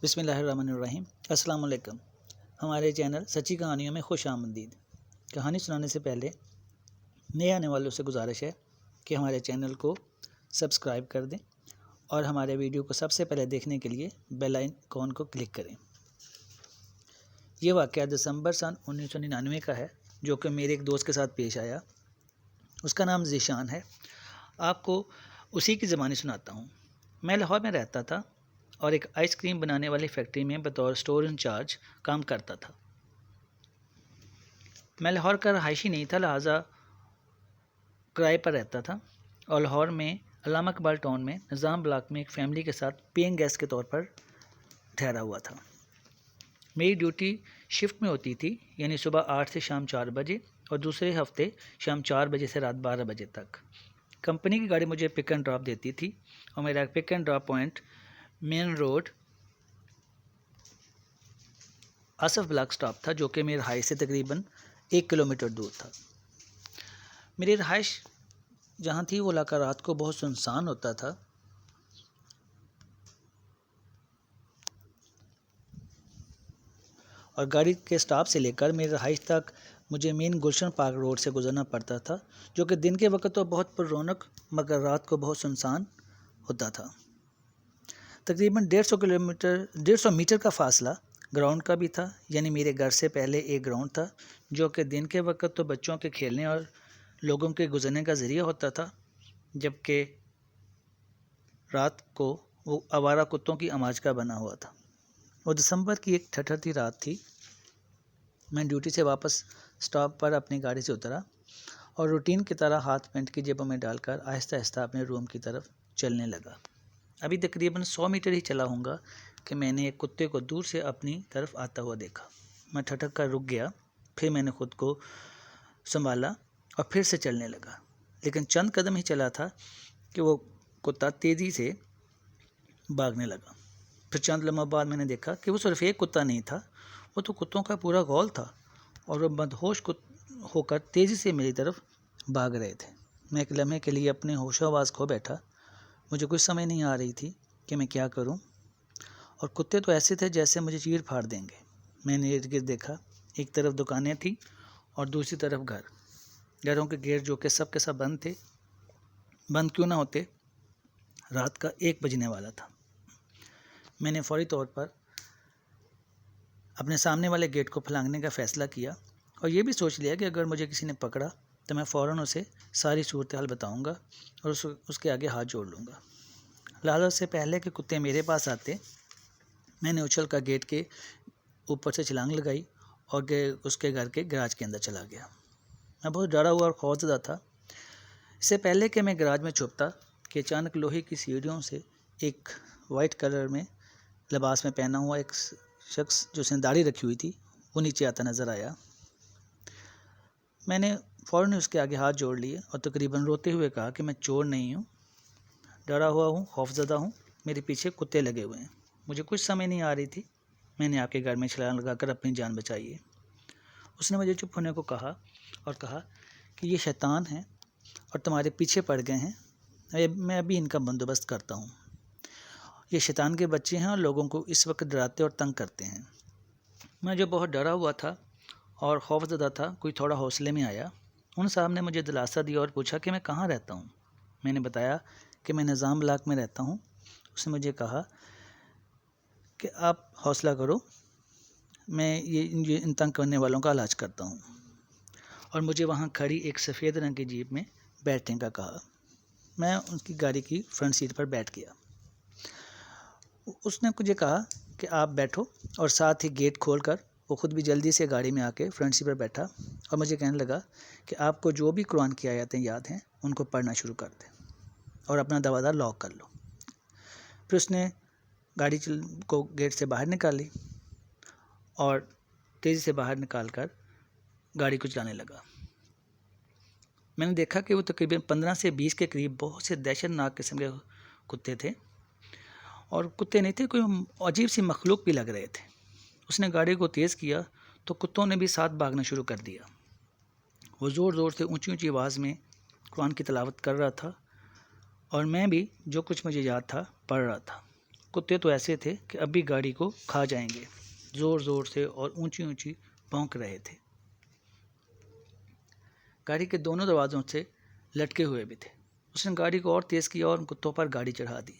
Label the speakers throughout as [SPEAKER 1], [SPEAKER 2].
[SPEAKER 1] بسم اللہ الرحمن الرحیم۔ السلام علیکم۔ ہمارے چینل سچی کہانیوں میں خوش آمدید۔ کہانی سنانے سے پہلے نئے آنے والوں سے گزارش ہے کہ ہمارے چینل کو سبسکرائب کر دیں اور ہمارے ویڈیو کو سب سے پہلے دیکھنے کے لیے بیل آئیکن کو کلک کریں۔ یہ واقعہ دسمبر سن 1999 کا ہے، جو کہ میرے ایک دوست کے ساتھ پیش آیا۔ اس کا نام ذیشان ہے۔ آپ کو اسی کی زبانی سناتا ہوں۔ میں لاہور میں رہتا تھا اور ایک آئس کریم بنانے والی فیکٹری میں بطور اسٹور انچارج کام کرتا تھا۔ میں لاہور کا رہائشی نہیں تھا، لہٰذا کرائے پر رہتا تھا اور لاہور میں علامہ اقبال ٹاؤن میں نظام بلاک میں ایک فیملی کے ساتھ پینگ گیسٹ کے طور پر ٹھہرا ہوا تھا۔ میری ڈیوٹی شفٹ میں ہوتی تھی، یعنی صبح 8 سے شام 4 بجے اور دوسرے ہفتے شام 4 بجے سے رات 12 بجے تک۔ کمپنی کی گاڑی مجھے پک اینڈ ڈراپ دیتی تھی اور میرا pick and drop point main road Asif block stop تھا، جو کہ میری رہائش سے تقریباً 1 کلومیٹر دور تھا۔ میری رہائش جہاں تھی وہ علاقہ رات کو بہت سنسان ہوتا تھا۔ اور گاڑی کے سٹاپ سے لے کر میری رہائش تک مجھے مین گلشن پارک روڈ سے گزرنا پڑتا تھا، جو کہ دن کے وقت تو بہت پر رونق مگر رات کو بہت سنسان ہوتا تھا۔ تقریباً 150 میٹر کا فاصلہ گراؤنڈ کا بھی تھا، یعنی میرے گھر سے پہلے ایک گراؤنڈ تھا جو کہ دن کے وقت تو بچوں کے کھیلنے اور لوگوں کے گزرنے کا ذریعہ ہوتا تھا، جبکہ رات کو وہ آوارہ کتوں کی آماج کا بنا ہوا تھا۔ وہ دسمبر کی ایک ٹھٹھرتی رات تھی۔ میں ڈیوٹی سے واپس سٹاپ پر اپنی گاڑی سے اترا اور روٹین کی طرح ہاتھ پینٹ کی جیبوں میں ڈال کر آہستہ آہستہ اپنے روم کی طرف چلنے لگا۔ ابھی تقریباً 100 میٹر ہی چلا ہوں گا کہ میں نے ایک کتے کو دور سے اپنی طرف آتا ہوا دیکھا۔ میں ٹھٹک کر رک گیا، پھر میں نے خود کو سنبھالا اور پھر سے چلنے لگا، لیکن چند قدم ہی چلا تھا کہ وہ کتا تیزی سے بھاگنے لگا۔ پھر چند لمحہ بعد میں نے دیکھا کہ وہ صرف ایک کتا نہیں تھا، وہ تو کتوں کا پورا غول تھا اور وہ مدہوش ہو کر تیزی سے میری طرف بھاگ رہے تھے۔ میں ایک لمحے کے لیے اپنے ہوش و حواس کھو بیٹھا۔ مجھے کچھ سمجھ نہیں آ رہی تھی کہ میں کیا کروں، اور کتے تو ایسے تھے جیسے مجھے چیر پھاڑ دیں گے۔ میں نے ارد گرد دیکھا، ایک طرف دکانیں تھیں اور دوسری طرف گھروں کے گیٹ جو کہ سب کے سب بند تھے۔ بند کیوں نہ ہوتے، رات کا 1 بجنے والا تھا۔ میں نے فوری طور پر اپنے سامنے والے گیٹ کو پھلانگنے کا فیصلہ کیا اور یہ بھی سوچ لیا کہ اگر مجھے کسی نے پکڑا تو میں فوراً اسے ساری صورتحال بتاؤں گا اور اس کے آگے ہاتھ جوڑ لوں گا۔ لہٰذا سے پہلے کہ کتے میرے پاس آتے، میں نے اچھل کا گیٹ کے اوپر سے چھلانگ لگائی اور اس کے گھر کے گراج کے اندر چلا گیا۔ میں بہت ڈرا ہوا اور خوفزدہ تھا۔ اس سے پہلے کہ میں گراج میں چھپتا کہ اچانک لوہے کی سیڑھیوں سے ایک وائٹ کلر میں لباس میں پہنا ہوا ایک شخص جو اس نے داڑھی رکھی ہوئی تھی وہ نیچے آتا نظر آیا۔ میں نے فوراً اس کے آگے ہاتھ جوڑ لیے اور تقریباً روتے ہوئے کہا کہ میں چور نہیں ہوں، ڈرا ہوا ہوں، خوفزدہ ہوں، میرے پیچھے کتے لگے ہوئے ہیں، مجھے کچھ سمجھ نہیں آ رہی تھی، میں نے آپ کے گھر میں چھلانگ لگا کر اپنی جان بچائی ہے۔ اس نے مجھے چپ ہونے کو کہا اور کہا کہ یہ شیطان ہیں اور تمہارے پیچھے پڑ گئے ہیں، میں ابھی ان کا بندوبست کرتا ہوں۔ یہ شیطان کے بچے ہیں اور لوگوں کو اس وقت ڈراتے اور تنگ کرتے ہیں۔ میں جو بہت ڈرا ہوا تھا اور خوفزدہ تھا، کوئی تھوڑا حوصلے میں آیا۔ ان صاحب نے مجھے دلاسا دیا اور پوچھا کہ میں کہاں رہتا ہوں۔ میں نے بتایا کہ میں نظام بلاک میں رہتا ہوں۔ اس نے مجھے کہا کہ آپ حوصلہ کرو، میں یہ ان تنگ کرنے والوں کا علاج کرتا ہوں، اور مجھے وہاں کھڑی ایک سفید رنگ کی جیپ میں بیٹھنے کا کہا۔ میں ان کی گاڑی کی فرنٹ سیٹ پر بیٹھ گیا۔ اس نے مجھے کہا کہ آپ بیٹھو، اور ساتھ ہی گیٹ کھول کر وہ خود بھی جلدی سے گاڑی میں آ کے فرنٹ سیٹ پر بیٹھا اور مجھے کہنے لگا کہ آپ کو جو بھی قرآن کی آیاتیں یاد ہیں ان کو پڑھنا شروع کر دیں اور اپنا دروازہ لاک کر لو۔ پھر اس نے گاڑی کو گیٹ سے باہر نکالی اور تیزی سے باہر نکال کر گاڑی کو چلانے لگا۔ میں نے دیکھا کہ وہ تقریباً 15 سے 20 کے قریب بہت سے دہشت ناک قسم کے کتے تھے، اور کتے نہیں تھے، کوئی عجیب سی مخلوق بھی لگ رہے تھے۔ اس نے گاڑی کو تیز کیا تو کتوں نے بھی ساتھ بھاگنا شروع کر دیا۔ وہ زور زور سے اونچی اونچی آواز میں قرآن کی تلاوت کر رہا تھا، اور میں بھی جو کچھ مجھے یاد تھا پڑھ رہا تھا۔ کتے تو ایسے تھے کہ اب بھی گاڑی کو کھا جائیں گے، زور زور سے اور اونچی اونچی بھونک رہے تھے۔ گاڑی کے دونوں دروازوں سے لٹکے ہوئے بھی تھے۔ اس نے گاڑی کو اور تیز کیا اور ان کتوں پر گاڑی چڑھا دی۔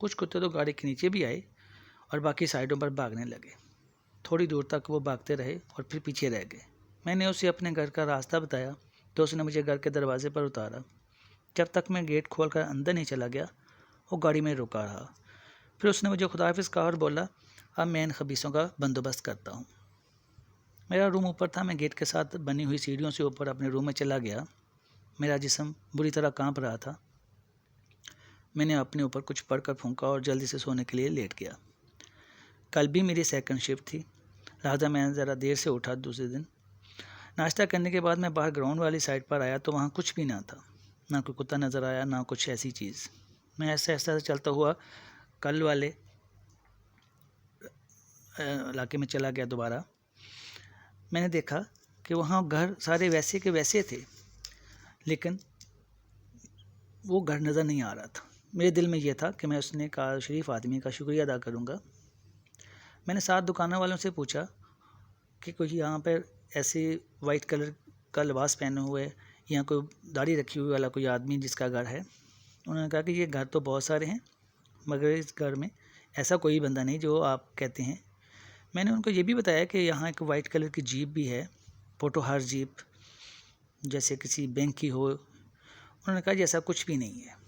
[SPEAKER 1] کچھ کتے تو گاڑی کے نیچے بھی آئے اور باقی سائڈوں پر بھاگنے لگے۔ تھوڑی دور تک وہ بھاگتے رہے اور پھر پیچھے رہ گئے۔ میں نے اسے اپنے گھر کا راستہ بتایا تو اس نے مجھے گھر کے دروازے پر اتارا۔ جب تک میں گیٹ کھول کر اندر نہیں چلا گیا وہ گاڑی میں رکا رہا۔ پھر اس نے مجھے خدا حافظ کہا اور بولا، اب میں ان خبیثوں کا بندوبست کرتا ہوں۔ میرا روم اوپر تھا۔ میں گیٹ کے ساتھ بنی ہوئی سیڑھیوں سے اوپر اپنے روم میں چلا گیا۔ میرا جسم بری طرح کانپ رہا تھا۔ میں نے اپنے اوپر کچھ پڑھ کر پھونکا اور جلدی سے سونے کے لیے لیٹ گیا۔ کل بھی میری سیکنڈ شفٹ تھی، لہٰذا میں ذرا دیر سے اٹھا دوسرے دن۔ ناشتہ کرنے کے بعد میں باہر گراؤنڈ والی سائڈ پر آیا تو وہاں کچھ بھی نہ تھا، نہ کوئی کتا نظر آیا، نہ کچھ ایسی چیز۔ میں ایسے ایسے چلتا ہوا کل والے علاقے میں چلا گیا دوبارہ۔ میں نے دیکھا کہ وہاں گھر سارے ویسے کے ویسے تھے، لیکن وہ گھر نظر نہیں آ رہا تھا۔ میرے دل میں یہ تھا کہ میں اس نے کہا شریف آدمی کا شکریہ ادا کروں گا۔ میں نے 7 دکانوں والوں سے پوچھا کہ کوئی یہاں پر ایسے وائٹ کلر کا لباس پہنے ہوئے یا کوئی داڑھی رکھی ہوئی والا کوئی آدمی جس کا گھر ہے۔ انہوں نے کہا کہ یہ گھر تو بہت سارے ہیں مگر اس گھر میں ایسا کوئی بندہ نہیں جو آپ کہتے ہیں۔ میں نے ان کو یہ بھی بتایا کہ یہاں ایک وائٹ کلر کی جیپ بھی ہے، پوٹوہار جیپ، جیسے کسی بینک کی ہو۔ انہوں نے کہا ایسا کچھ بھی نہیں ہے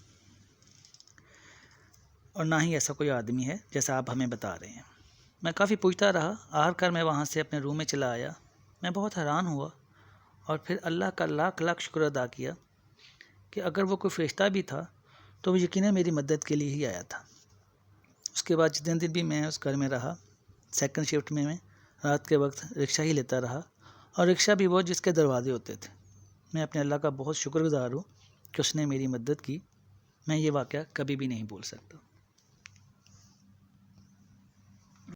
[SPEAKER 1] اور نہ ہی ایسا کوئی آدمی ہے جیسا آپ ہمیں بتا رہے ہیں۔ میں کافی پوچھتا رہا، آخر کار میں وہاں سے اپنے روم میں چلا آیا۔ میں بہت حیران ہوا اور پھر اللہ کا لاکھ لاکھ شکر ادا کیا کہ اگر وہ کوئی فرشتہ بھی تھا تو وہ یقیناً میری مدد کے لیے ہی آیا تھا۔ اس کے بعد جتنے دن بھی میں اس گھر میں رہا، سیکنڈ شفٹ میں رات کے وقت رکشہ ہی لیتا رہا، اور رکشہ بھی وہ جس کے دروازے ہوتے تھے۔ میں اپنے اللہ کا بہت شکر گزار ہوں کہ اس نے میری مدد کی۔ میں یہ واقعہ کبھی بھی نہیں بھول سکتا۔